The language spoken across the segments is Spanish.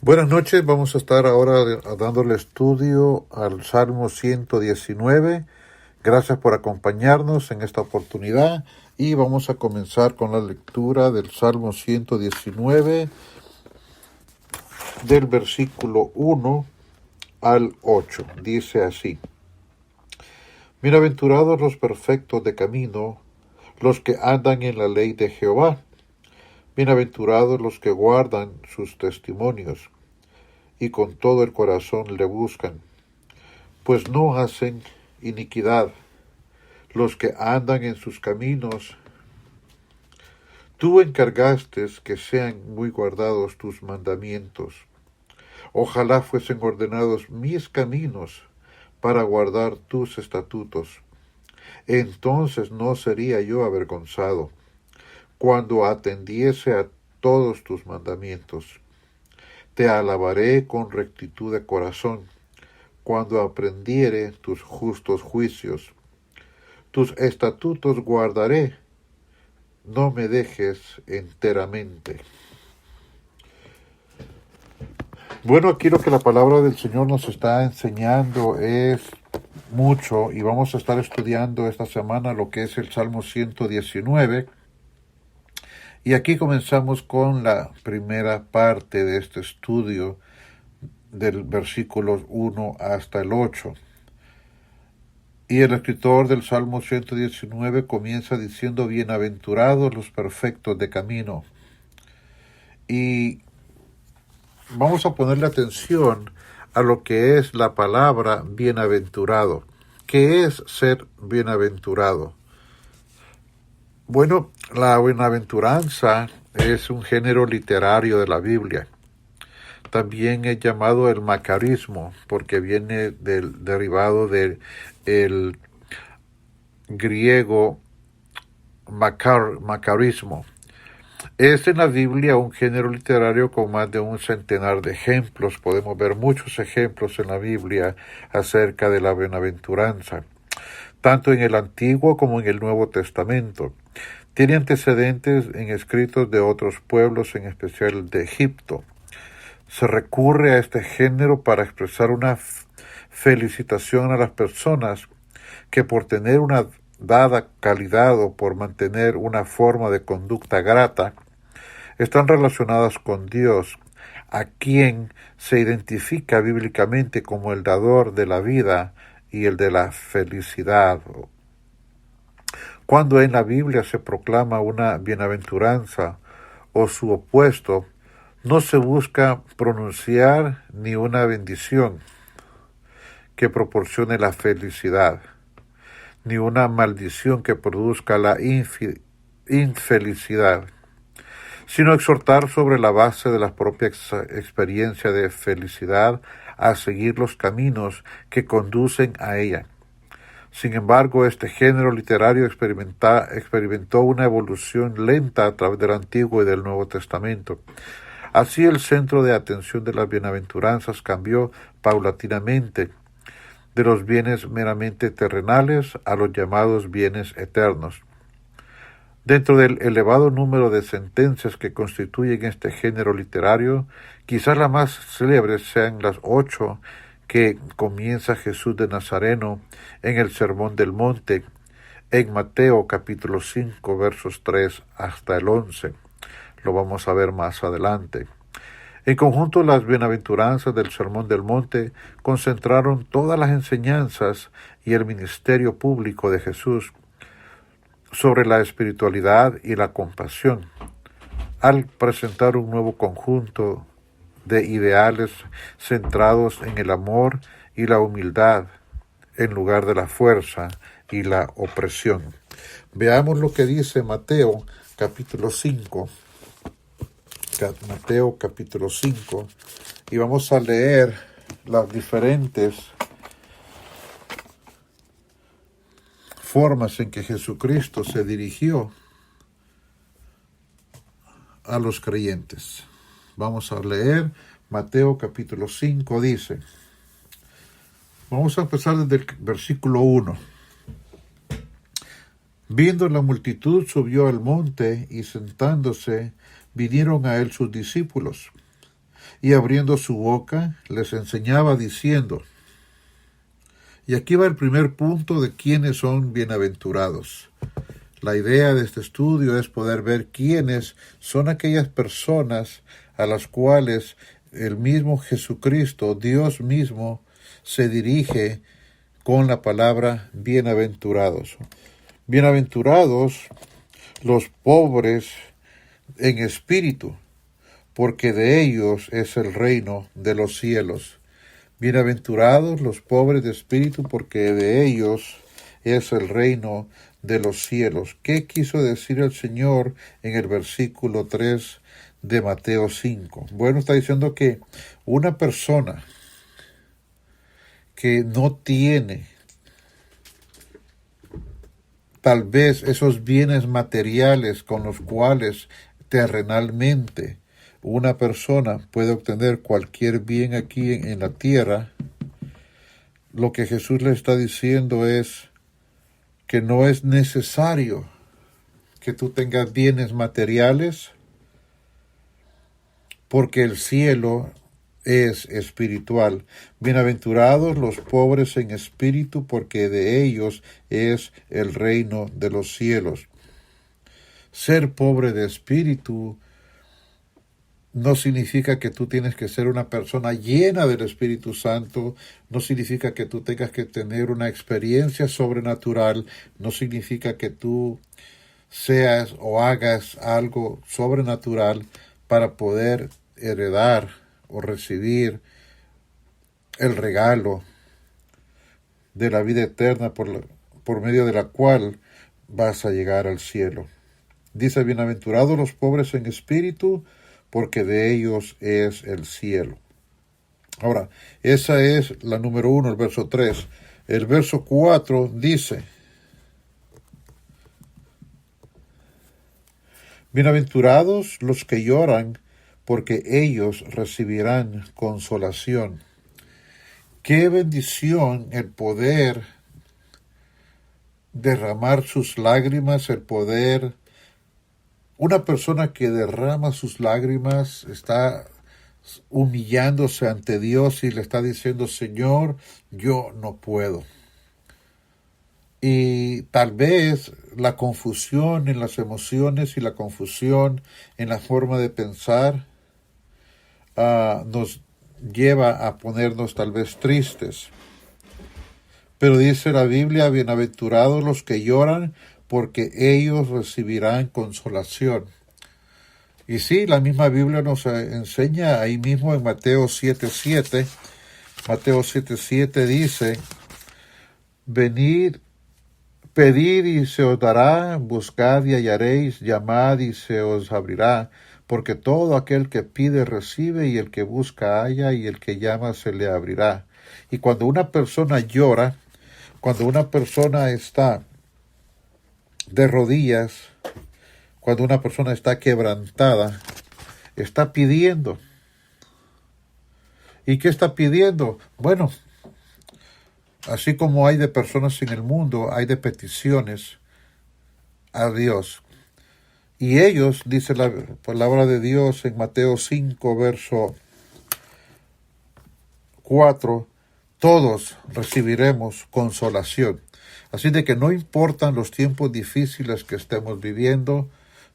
Buenas noches, vamos a estar ahora dándole estudio al Salmo 119. Gracias por acompañarnos en esta oportunidad y vamos a comenzar con la lectura del Salmo 119 del versículo 1 al 8. Dice así: Bienaventurados los perfectos de camino, los que andan en la ley de Jehová. Bienaventurados los que guardan sus testimonios y con todo el corazón le buscan, pues no hacen iniquidad los que andan en sus caminos. Tú encargaste que sean muy guardados tus mandamientos. Ojalá fuesen ordenados mis caminos para guardar tus estatutos. Entonces no sería yo avergonzado cuando atendiese a todos tus mandamientos. Te alabaré con rectitud de corazón cuando aprendiere tus justos juicios. Tus estatutos guardaré, no me dejes enteramente. Bueno, aquí lo que la palabra del Señor nos está enseñando es mucho, y vamos a estar estudiando esta semana lo que es el Salmo 119. Y aquí comenzamos con la primera parte de este estudio del versículos 1 hasta el 8. Y el escritor del Salmo 119 comienza diciendo: bienaventurados los perfectos de camino. Y vamos a ponerle atención a lo que es la palabra bienaventurado. ¿Qué es ser bienaventurado? Bueno, la bienaventuranza es un género literario de la Biblia. También es llamado el macarismo, porque viene derivado del griego macarismo. Es en la Biblia un género literario con más de un centenar de ejemplos. Podemos ver muchos ejemplos en la Biblia acerca de la bienaventuranza, tanto en el Antiguo como en el Nuevo Testamento. Tiene antecedentes en escritos de otros pueblos, en especial de Egipto. Se recurre a este género para expresar una felicitación a las personas que por tener una dada calidad o por mantener una forma de conducta grata, están relacionadas con Dios, a quien se identifica bíblicamente como el dador de la vida y el de la felicidad. Cuando en la Biblia se proclama una bienaventuranza o su opuesto, no se busca pronunciar ni una bendición que proporcione la felicidad, ni una maldición que produzca la infelicidad, sino exhortar sobre la base de la propia experiencia de felicidad a seguir los caminos que conducen a ella. Sin embargo, este género literario experimentó una evolución lenta a través del Antiguo y del Nuevo Testamento. Así el centro de atención de las bienaventuranzas cambió paulatinamente de los bienes meramente terrenales a los llamados bienes eternos. Dentro del elevado número de sentencias que constituyen este género literario, quizás las más célebres sean las 8 que comienza Jesús de Nazareno en el Sermón del Monte, en Mateo capítulo 5, versos 3 hasta el 11. Lo vamos a ver más adelante. En conjunto, las bienaventuranzas del Sermón del Monte concentraron todas las enseñanzas y el ministerio público de Jesús sobre la espiritualidad y la compasión, al presentar un nuevo conjunto de ideales centrados en el amor y la humildad en lugar de la fuerza y la opresión. Veamos lo que dice Mateo capítulo 5. Mateo capítulo 5, y vamos a leer las diferentes formas en que Jesucristo se dirigió a los creyentes. Vamos a leer Mateo capítulo 5, dice, vamos a empezar desde el versículo 1. Viendo la multitud, subió al monte, y sentándose, vinieron a él sus discípulos. y abriendo su boca les enseñaba diciendo. Y aquí va el primer punto de quiénes son bienaventurados. La idea de este estudio es poder ver quiénes son aquellas personas a las cuales el mismo Jesucristo, Dios mismo, se dirige con la palabra bienaventurados. Bienaventurados los pobres en espíritu, porque de ellos es el reino de los cielos. Bienaventurados los pobres de espíritu, porque de ellos es el reino de los cielos. ¿Qué quiso decir el Señor en el versículo 3 de Mateo 5? Bueno, está diciendo que una persona que no tiene tal vez esos bienes materiales con los cuales terrenalmente una persona puede obtener cualquier bien aquí en la tierra, lo que Jesús le está diciendo es que no es necesario que tú tengas bienes materiales, porque el cielo es espiritual. Bienaventurados los pobres en espíritu, porque de ellos es el reino de los cielos. Ser pobre de espíritu no significa que tú tienes que ser una persona llena del Espíritu Santo, no significa que tú tengas que tener una experiencia sobrenatural, no significa que tú seas o hagas algo sobrenatural para poder heredar o recibir el regalo de la vida eterna por medio de la cual vas a llegar al cielo. Dice, bienaventurados los pobres en espíritu, porque de ellos es el cielo. Ahora, esa es la número 1, el verso 3. El verso 4 dice, bienaventurados los que lloran, porque ellos recibirán consolación. Qué bendición el poder derramar sus lágrimas, el poder. Una persona que derrama sus lágrimas está humillándose ante Dios y le está diciendo, Señor, yo no puedo. Y tal vez la confusión en las emociones y la confusión en la forma de pensar nos lleva a ponernos tal vez tristes. Pero dice la Biblia, bienaventurados los que lloran, porque ellos recibirán consolación. Y sí, la misma Biblia nos enseña ahí mismo en Mateo 7:7. Mateo 7:7 dice, venid, pedid y se os dará, buscad y hallaréis, llamad y se os abrirá, porque todo aquel que pide recibe, y el que busca halla, y el que llama se le abrirá. Y cuando una persona llora, cuando una persona está de rodillas, cuando una persona está quebrantada, está pidiendo. ¿Y qué está pidiendo? Bueno, así como hay de personas en el mundo, hay de peticiones a Dios. Y ellos, dice la palabra de Dios en Mateo 5, verso 4, todos recibiremos consolación. Así de que no importan los tiempos difíciles que estemos viviendo,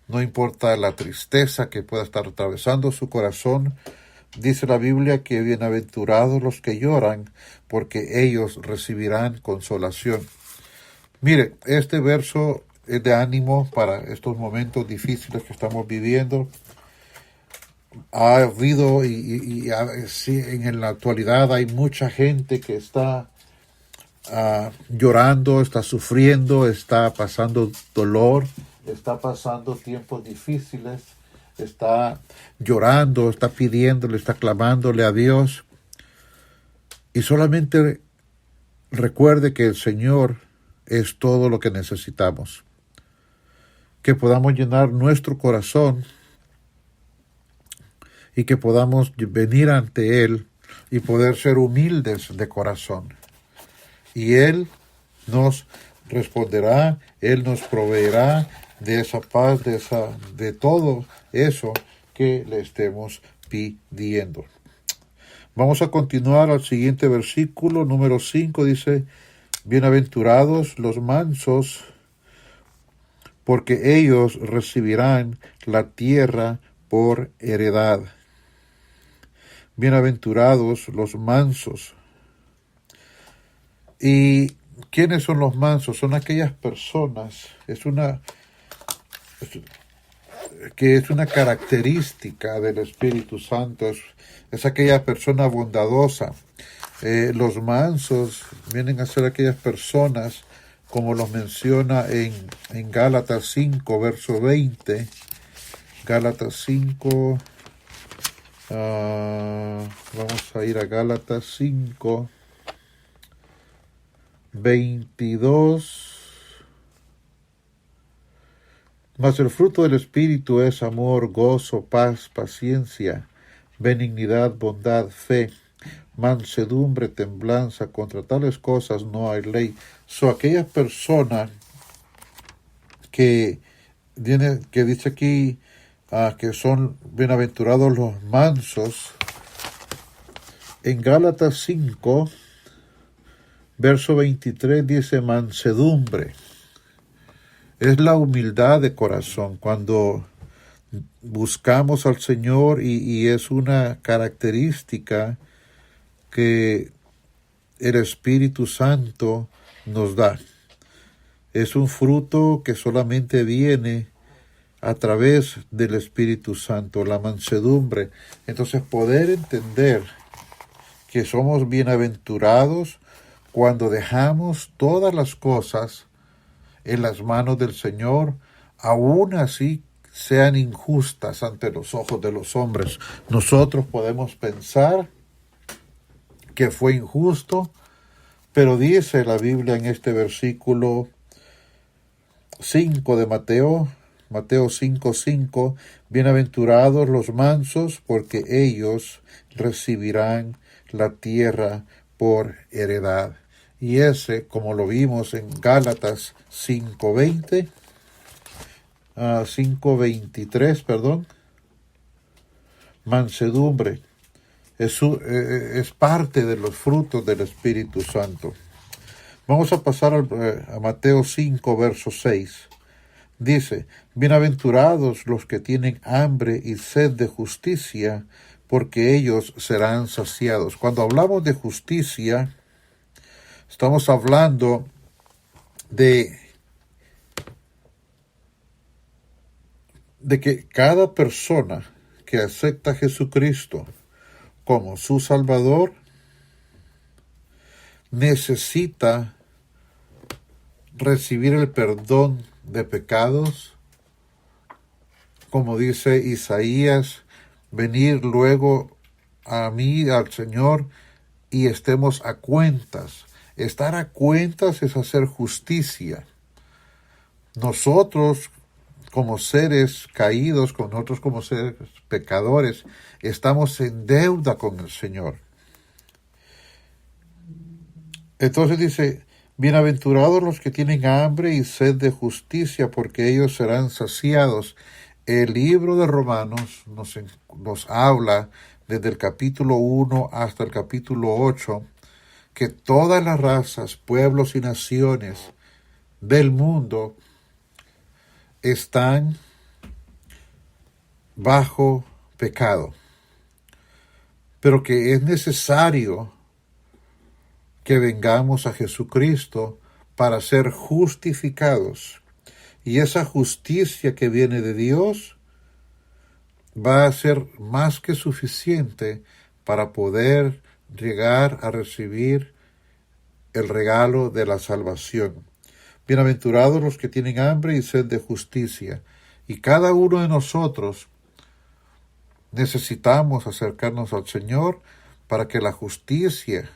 no importa la tristeza que pueda estar atravesando su corazón, dice la Biblia que bienaventurados los que lloran, porque ellos recibirán consolación. Mire, este verso es de ánimo para estos momentos difíciles que estamos viviendo. Ha habido sí, en la actualidad hay mucha gente que está llorando, está sufriendo, está pasando dolor, está pasando tiempos difíciles, está llorando, está pidiéndole, está clamándole a Dios. Y solamente recuerde que el Señor es todo lo que necesitamos. Que podamos llenar nuestro corazón y que podamos venir ante Él y poder ser humildes de corazón. Y Él nos responderá, Él nos proveerá de esa paz, de todo eso que le estemos pidiendo. Vamos a continuar al siguiente versículo, número 5, dice: bienaventurados los mansos, porque ellos recibirán la tierra por heredad. Bienaventurados los mansos. ¿Y quiénes son los mansos? Son aquellas personas, es una característica del Espíritu Santo, es aquella persona bondadosa. Los mansos vienen a ser aquellas personas, como los menciona en Gálatas 5, verso 20. Gálatas 5, vamos a ir a Gálatas 5, 22. Mas el fruto del Espíritu es amor, gozo, paz, paciencia, benignidad, bondad, fe, mansedumbre, templanza. Contra tales cosas no hay ley. Aquella persona que dice aquí que son bienaventurados los mansos, en Gálatas 5, verso 23 dice mansedumbre. Es la humildad de corazón cuando buscamos al Señor, y es una característica que el Espíritu Santo nos da. Es un fruto que solamente viene a través del Espíritu Santo, la mansedumbre. Entonces, poder entender que somos bienaventurados cuando dejamos todas las cosas en las manos del Señor, aún así sean injustas ante los ojos de los hombres. Nosotros podemos pensar que fue injusto, pero dice la Biblia en este versículo 5 de Mateo 5:5, bienaventurados los mansos, porque ellos recibirán la tierra por heredad. Y ese, como lo vimos en Gálatas 5:20, 5:23, mansedumbre es parte de los frutos del Espíritu Santo. Vamos a pasar a Mateo 5, verso 6. Dice: bienaventurados los que tienen hambre y sed de justicia, porque ellos serán saciados. Cuando hablamos de justicia, estamos hablando de que cada persona que acepta a Jesucristo como su Salvador necesita recibir el perdón de pecados, como dice Isaías: venir luego a mí, al Señor, y estemos a cuentas. Estar a cuentas es hacer justicia. Nosotros, como seres caídos, nosotros como seres pecadores, estamos en deuda con el Señor. Entonces dice: bienaventurados los que tienen hambre y sed de justicia, porque ellos serán saciados. El libro de Romanos nos habla desde el capítulo 1 hasta el capítulo 8, que todas las razas, pueblos y naciones del mundo están bajo pecado, pero que es necesario que vengamos a Jesucristo para ser justificados. Y esa justicia que viene de Dios va a ser más que suficiente para poder llegar a recibir el regalo de la salvación. Bienaventurados los que tienen hambre y sed de justicia. Y cada uno de nosotros necesitamos acercarnos al Señor para que la justicia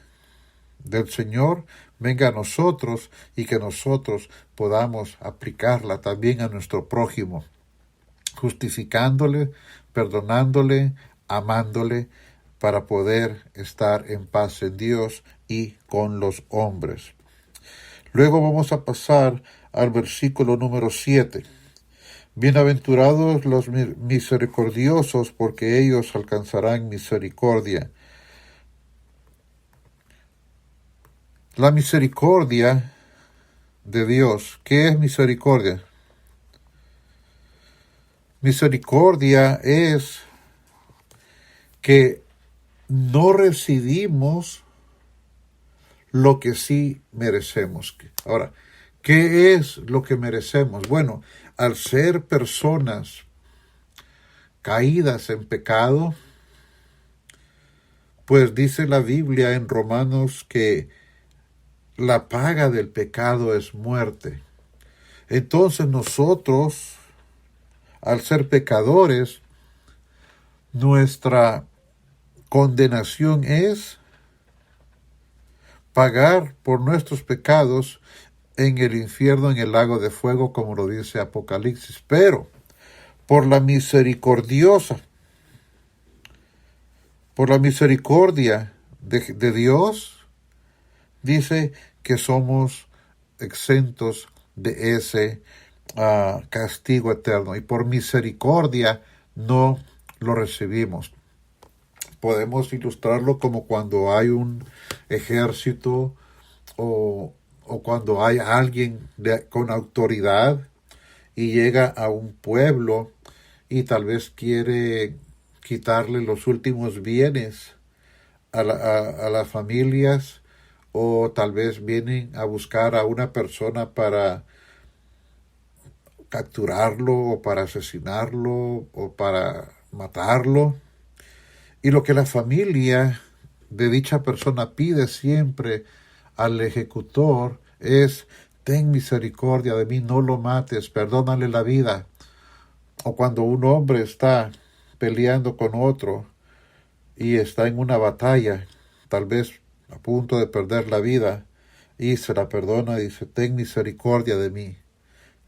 del Señor venga a nosotros y que nosotros podamos aplicarla también a nuestro prójimo, justificándole, perdonándole, amándole, para poder estar en paz en Dios y con los hombres. Luego vamos a pasar al versículo número 7. Bienaventurados los misericordiosos, porque ellos alcanzarán misericordia. La misericordia de Dios. ¿Qué es misericordia? Misericordia es que no recibimos lo que sí merecemos. Ahora, ¿qué es lo que merecemos? Bueno, al ser personas caídas en pecado, pues dice la Biblia en Romanos que la paga del pecado es muerte. Entonces nosotros, al ser pecadores, nuestra condenación es pagar por nuestros pecados en el infierno, en el lago de fuego, como lo dice Apocalipsis. Pero por la misericordia de Dios, dice que somos exentos de ese castigo eterno. Y por misericordia no lo recibimos. Podemos ilustrarlo como cuando hay un ejército o cuando hay alguien con autoridad y llega a un pueblo y tal vez quiere quitarle los últimos bienes a las familias, o tal vez vienen a buscar a una persona para capturarlo o para asesinarlo o para matarlo. Y lo que la familia de dicha persona pide siempre al ejecutor es: ten misericordia de mí, no lo mates, perdónale la vida. O cuando un hombre está peleando con otro y está en una batalla, tal vez a punto de perder la vida, y se la perdona y dice: ten misericordia de mí,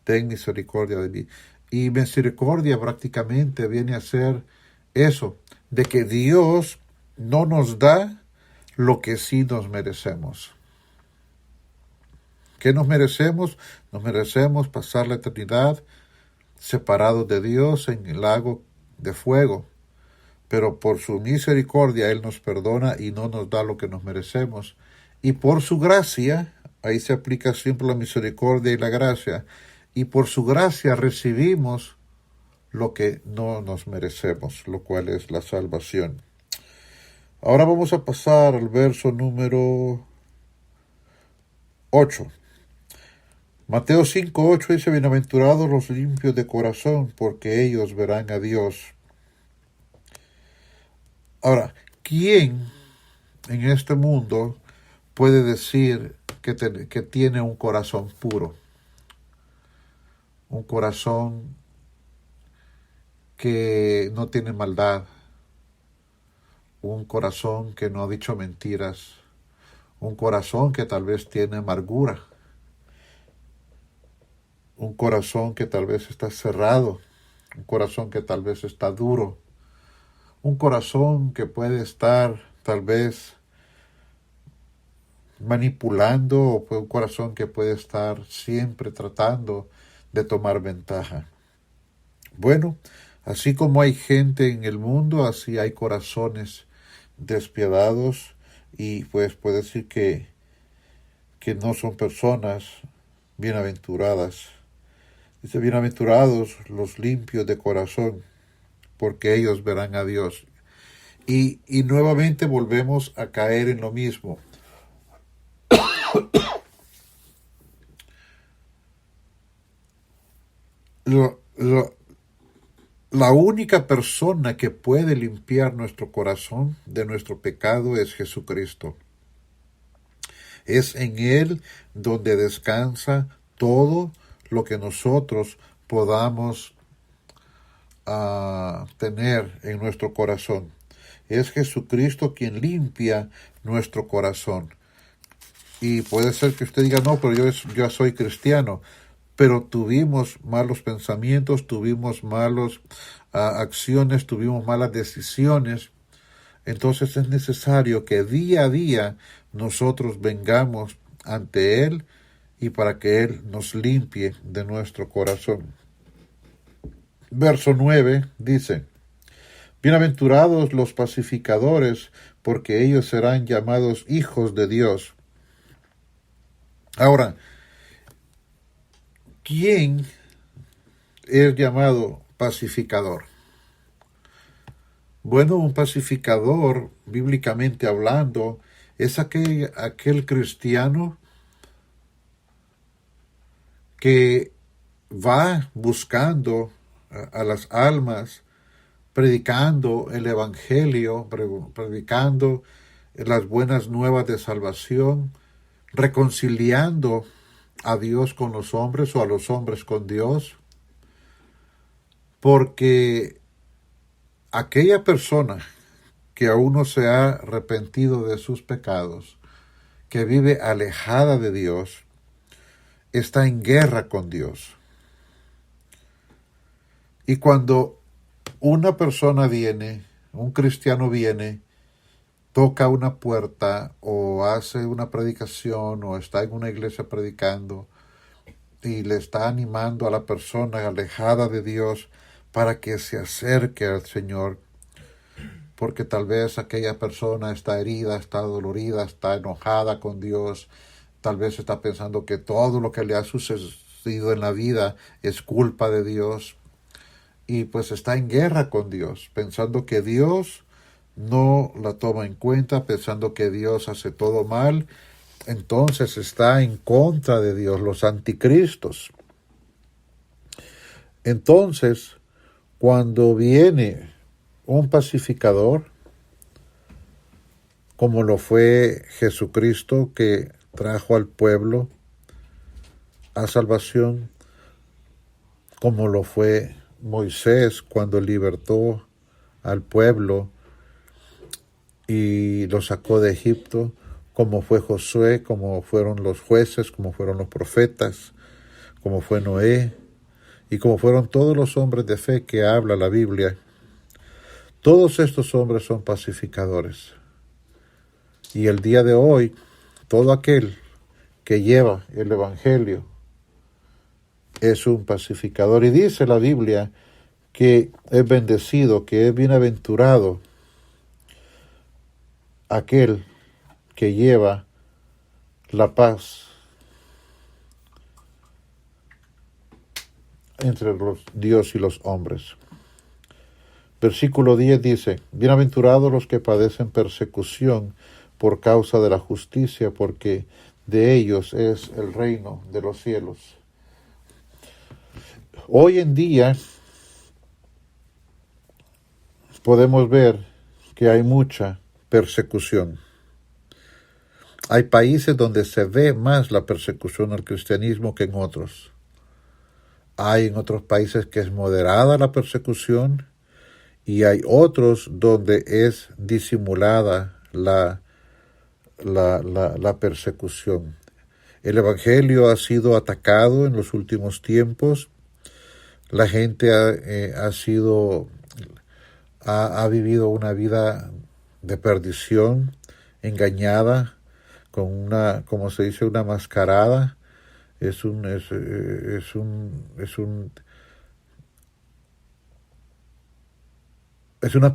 ten misericordia de mí. Y misericordia prácticamente viene a ser eso, de que Dios no nos da lo que sí nos merecemos. ¿Qué nos merecemos? Nos merecemos pasar la eternidad separados de Dios en el lago de fuego. Pero por su misericordia Él nos perdona y no nos da lo que nos merecemos. Y por su gracia, ahí se aplica siempre la misericordia y la gracia, y por su gracia recibimos lo que no nos merecemos, lo cual es la salvación. Ahora vamos a pasar al verso número 8. Mateo 5:8 dice: bienaventurados los limpios de corazón, porque ellos verán a Dios. Ahora, ¿quién en este mundo puede decir que tiene un corazón puro? Un corazón que no tiene maldad, un corazón que no ha dicho mentiras, un corazón que tal vez tiene amargura, un corazón que tal vez está cerrado, un corazón que tal vez está duro, un corazón que puede estar tal vez manipulando, o un corazón que puede estar siempre tratando de tomar ventaja. Bueno, así como hay gente en el mundo, así hay corazones despiadados, y pues puede decir que no son personas bienaventuradas. Dice: bienaventurados los limpios de corazón, porque ellos verán a Dios. Y nuevamente volvemos a caer en lo mismo. La única persona que puede limpiar nuestro corazón de nuestro pecado es Jesucristo. Es en Él donde descansa todo lo que nosotros podamos tener en nuestro corazón. Es Jesucristo quien limpia nuestro corazón. Y puede ser que usted diga: no, pero yo soy cristiano. Pero tuvimos malos pensamientos, tuvimos malas acciones, tuvimos malas decisiones. Entonces es necesario que día a día nosotros vengamos ante Él, y para que Él nos limpie de nuestro corazón. verso 9 dice: bienaventurados los pacificadores, porque ellos serán llamados hijos de Dios. Ahora, ¿quién es llamado pacificador? Bueno, un pacificador, bíblicamente hablando, es aquel cristiano que va buscando a las almas, predicando el evangelio, predicando las buenas nuevas de salvación, reconciliando a Dios con los hombres o a los hombres con Dios, porque aquella persona que aún no se ha arrepentido de sus pecados, que vive alejada de Dios, está en guerra con Dios. Y cuando una persona viene, un cristiano viene, toca una puerta o hace una predicación o está en una iglesia predicando y le está animando a la persona alejada de Dios para que se acerque al Señor, porque tal vez aquella persona está herida, está dolorida, está enojada con Dios, tal vez está pensando que todo lo que le ha sucedido en la vida es culpa de Dios, y pues está en guerra con Dios, pensando que Dios no la toma en cuenta, pensando que Dios hace todo mal. Entonces está en contra de Dios, los anticristos. Entonces, cuando viene un pacificador, como lo fue Jesucristo, que trajo al pueblo a salvación, como lo fue Moisés cuando libertó al pueblo y lo sacó de Egipto, como fue Josué, como fueron los jueces, como fueron los profetas, como fue Noé, y como fueron todos los hombres de fe que habla la Biblia. Todos estos hombres son pacificadores. Y el día de hoy, todo aquel que lleva el Evangelio es un pacificador. Y dice la Biblia que es bendecido, que es bienaventurado aquel que lleva la paz entre Dios y los hombres. Versículo 10 dice: bienaventurados los que padecen persecución por causa de la justicia, porque de ellos es el reino de los cielos. Hoy en día podemos ver que hay mucha persecución. Hay países donde se ve más la persecución al cristianismo que en otros. Hay en otros países que es moderada la persecución y hay otros donde es disimulada la persecución. El Evangelio ha sido atacado en los últimos tiempos. La gente ha vivido una vida de perdición, engañada, con una, como se dice, una mascarada. Es una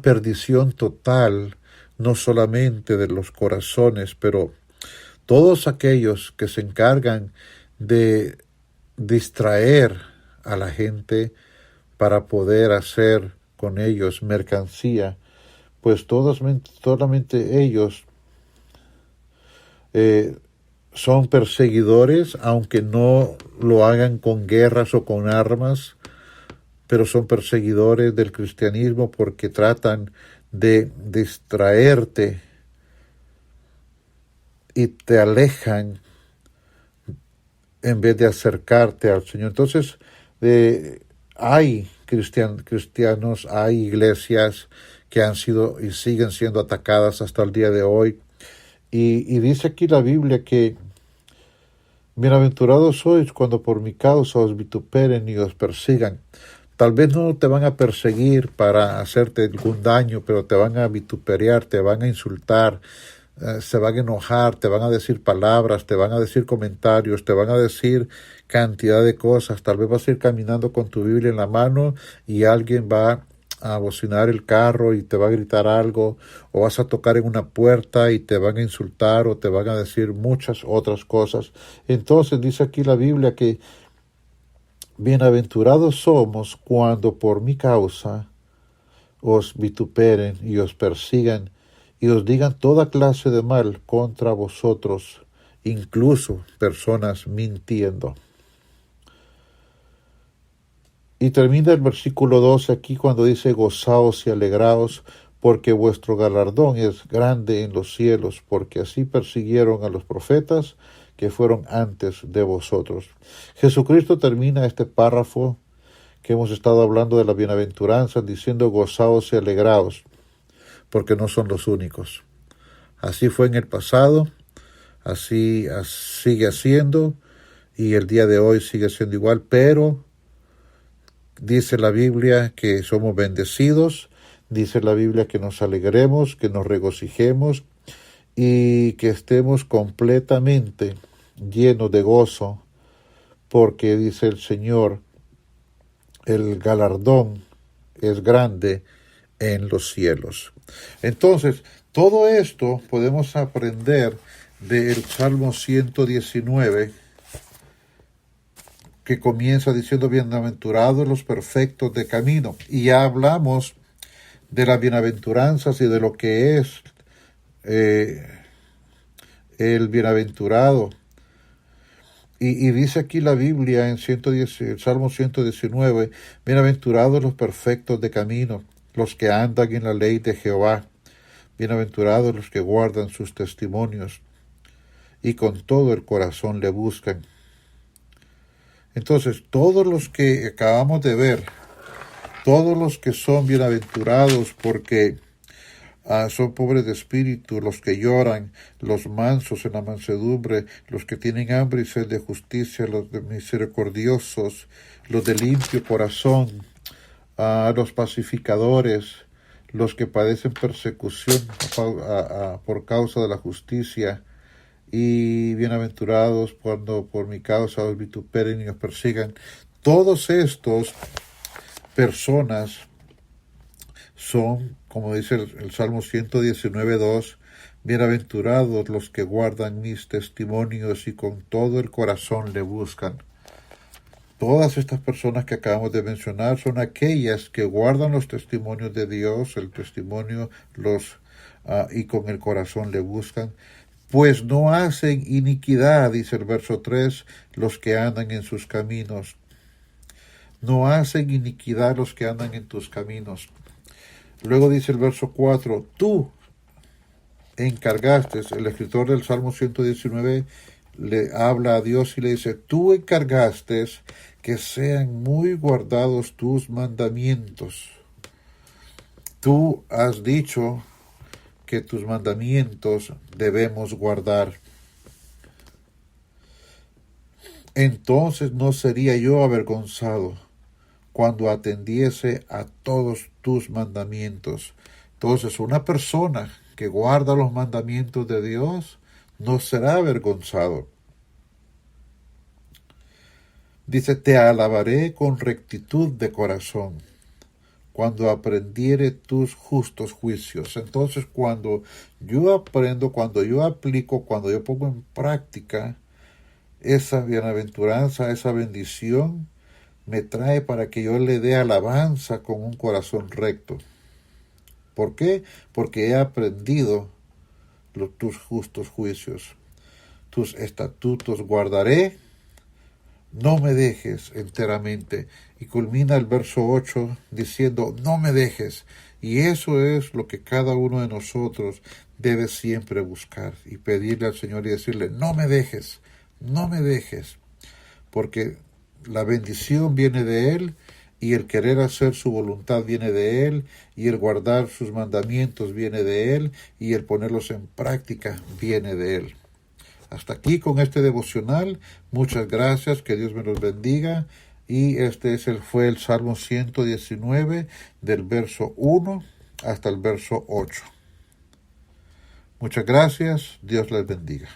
perdición total, no solamente de los corazones, pero todos aquellos que se encargan de distraer a la gente para poder hacer con ellos mercancía, pues solamente ellos son perseguidores, aunque no lo hagan con guerras o con armas, pero son perseguidores del cristianismo porque tratan de distraerte y te alejan en vez de acercarte al Señor. Entonces, hay cristianos, hay iglesias que han sido y siguen siendo atacadas hasta el día de hoy. Y dice aquí la Biblia que bienaventurados sois cuando por mi causa os vituperen y os persigan. Tal vez no te van a perseguir para hacerte algún daño, pero te van a vituperar, te van a insultar, se van a enojar, te van a decir palabras, te van a decir comentarios, te van a decir cantidad de cosas. Tal vez vas a ir caminando con tu Biblia en la mano y alguien va a bocinar el carro y te va a gritar algo, o vas a tocar en una puerta y te van a insultar o te van a decir muchas otras cosas. Entonces dice aquí la Biblia que bienaventurados somos cuando por mi causa os vituperen y os persigan y os digan toda clase de mal contra vosotros, incluso personas mintiendo. Y termina el versículo 12 aquí cuando dice, gozaos y alegraos, porque vuestro galardón es grande en los cielos, porque así persiguieron a los profetas que fueron antes de vosotros. Jesucristo termina este párrafo que hemos estado hablando de la bienaventuranza diciendo, gozaos y alegraos, porque no son los únicos. Así fue en el pasado, así sigue siendo, y el día de hoy sigue siendo igual, pero dice la Biblia que somos bendecidos, dice la Biblia que nos alegremos, que nos regocijemos y que estemos completamente llenos de gozo, porque dice el Señor, el galardón es grande en los cielos. Entonces, todo esto podemos aprender del Salmo 119, que comienza diciendo, bienaventurados los perfectos de camino. Y ya hablamos de las bienaventuranzas y de lo que es el bienaventurado. Y dice aquí la Biblia en el Salmo 119, bienaventurados los perfectos de camino, los que andan en la ley de Jehová, bienaventurados los que guardan sus testimonios y con todo el corazón le buscan. Entonces, todos los que acabamos de ver, todos los que son bienaventurados porque son pobres de espíritu, los que lloran, los mansos en la mansedumbre, los que tienen hambre y sed de justicia, los de misericordiosos, los de limpio corazón, los pacificadores, los que padecen persecución por causa de la justicia, y bienaventurados cuando por mi causa os vituperen y os persigan. Todos estos personas son, como dice el Salmo 119:2, bienaventurados los que guardan mis testimonios y con todo el corazón le buscan. Todas estas personas que acabamos de mencionar son aquellas que guardan los testimonios de Dios, el testimonio y con el corazón le buscan. Pues no hacen iniquidad, dice el verso 3, los que andan en sus caminos. No hacen iniquidad los que andan en tus caminos. Luego dice el verso 4, tú encargaste, el escritor del Salmo 119 le habla a Dios y le dice, tú encargaste que sean muy guardados tus mandamientos. Tú has dicho que tus mandamientos debemos guardar. Entonces no sería yo avergonzado cuando atendiese a todos tus mandamientos. Entonces una persona que guarda los mandamientos de Dios no será avergonzado. Dice, te alabaré con rectitud de corazón cuando aprendiere tus justos juicios. Entonces, cuando yo aprendo, cuando yo aplico, cuando yo pongo en práctica esa bienaventuranza, esa bendición, me trae para que yo le dé alabanza con un corazón recto. ¿Por qué? Porque he aprendido tus justos juicios. Tus estatutos guardaré, no me dejes enteramente. Y culmina el verso 8 diciendo, no me dejes. Y eso es lo que cada uno de nosotros debe siempre buscar y pedirle al Señor y decirle, no me dejes, no me dejes. Porque la bendición viene de Él y el querer hacer su voluntad viene de Él y el guardar sus mandamientos viene de Él y el ponerlos en práctica viene de Él. Hasta aquí con este devocional. Muchas gracias, que Dios me los bendiga. Y fue el Salmo 119 del verso 1 hasta el verso 8. Muchas gracias. Dios les bendiga.